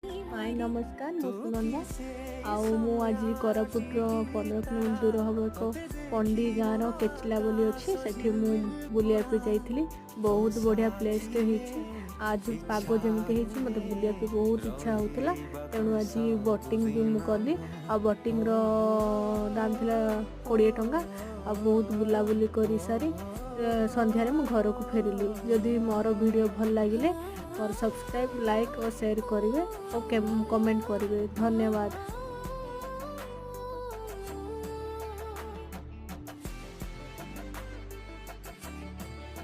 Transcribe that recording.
हाय नमस्कार मु सुनंदा मु आज कोरापुट 15 किलोमीटर दूर हम एक पंडी गाँव केचला बोली अच्छे से बुलिया जाइली। बहुत बढ़िया प्लेस आज पाग जमी मत बुलिया बहुत इच्छा होता तेणु आज बोटिंग भी मुझे कली बोटिंग दाम था 20 टंका बहुत बुलाबुली कर सारी संध्यारे मु घर को फेरिली। जदि मोर वीडियो भल लगे और सब्सक्राइब लाइक और शेयर करेंगे और कमेंट करेंगे। धन्यवाद।